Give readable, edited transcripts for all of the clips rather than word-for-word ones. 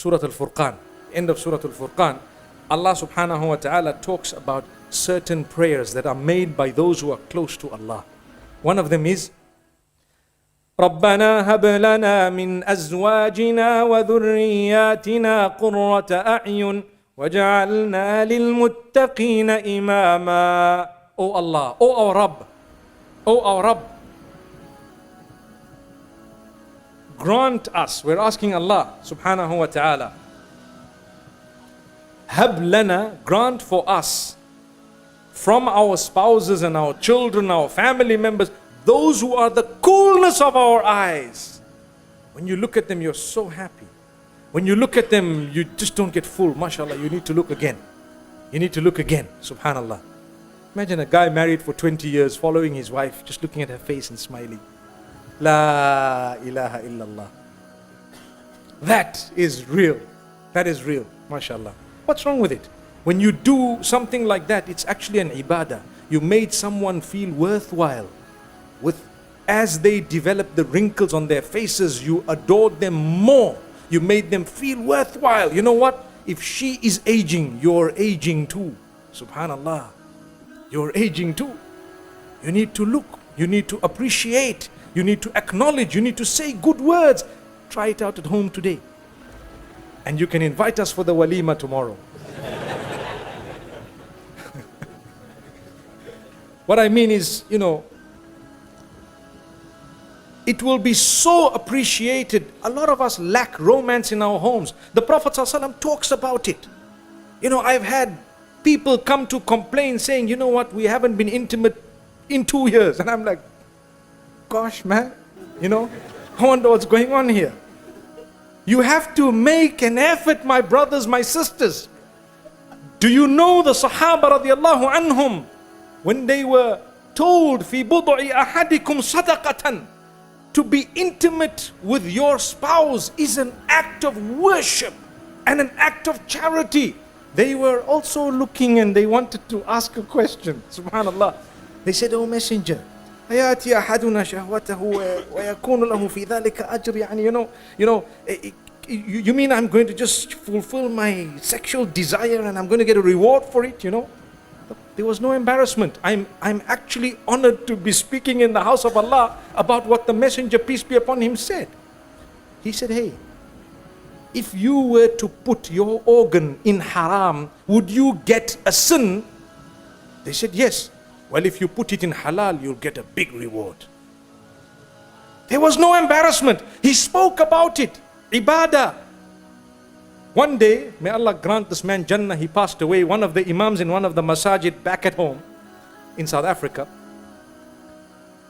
Surah Al-Furqan, end of Surah Al-Furqan, Allah subhanahu wa ta'ala talks about certain prayers that are made by those who are close to Allah. One of them is رَبَّنَا هَبْ لَنَا مِنْ أَزْوَاجِنَا وَذُرِّيَّاتِنَا قُرَّةَ أَعْيُنٍ وَجَعَلْنَا لِلْمُتَّقِينَ إِمَامًا. O Allah, O our Rabb, O our Rabb, grant us, we're asking Allah subhanahu wa ta'ala, Hab lana, grant for us, from our spouses and our children, our family members, those who are the coolness of our eyes. When you look at them, you're so happy. When you look at them, you just don't get full. MashaAllah, you need to look again. You need to look again. Subhanallah. Imagine a guy married for 20 years, following his wife, just looking at her face and smiling. La ilaha illallah. That is real. That is real. MashaAllah. What's wrong with it? When you do something like that, it's actually an ibadah. You made someone feel worthwhile. As they develop the wrinkles on their faces, you adored them more. You made them feel worthwhile. You know what? If she is aging, you're aging too. Subhanallah. You're aging too. You need to look. You need to appreciate. You need to acknowledge. You need to say good words. Try it out at home today. And you can invite us for the walima tomorrow. What I mean is, it will be so appreciated. A lot of us lack romance in our homes. The Prophet ﷺ talks about it. I've had people come to complain saying, you know what, we haven't been intimate in 2 years. And I'm like, gosh, man, I wonder what's going on here. You have to make an effort, my brothers, my sisters. Do you know the Sahaba radiallahu anhum, when they were told, fi bud'i ahadikum sadaqatan, to be intimate with your spouse is an act of worship and an act of charity. They were also looking and they wanted to ask a question. Subhanallah. They said, "O Messenger, ayati ahaduna shahwatahu wa yakunu lahu fi dhalika ajr." You mean I'm going to just fulfill my sexual desire and I'm going to get a reward for it? There was no embarrassment. I'm actually honored to be speaking in the house of Allah about what the Messenger, peace be upon him, said. He said, hey, if you were to put your organ in haram, would you get a sin? They said, yes. Well, if you put it in halal, you'll get a big reward. There was no embarrassment. He spoke about it. Ibādah. One day, may Allah grant this man Jannah, he passed away, one of the imams in one of the masajid back at home in South Africa.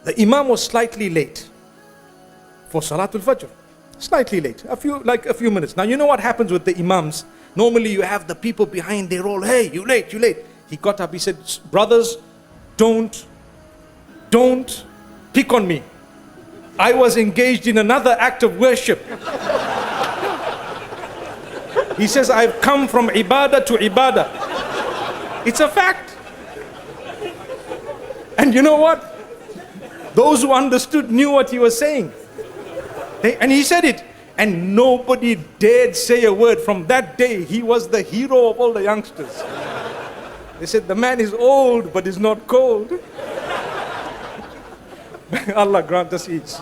The imam was slightly late for Salatul Fajr. Slightly late, a few minutes. Now you know what happens with the imams. Normally you have the people behind, they roll, hey, you late. He got up, he said, brothers, don't pick on me. I was engaged in another act of worship. He says, I've come from Ibādah to Ibādah. It's a fact. And you know what? Those who understood knew what he was saying. And he said it. And nobody dared say a word. From that day, he was the hero of all the youngsters. They said, the man is old, but is not cold. Allah grant us each.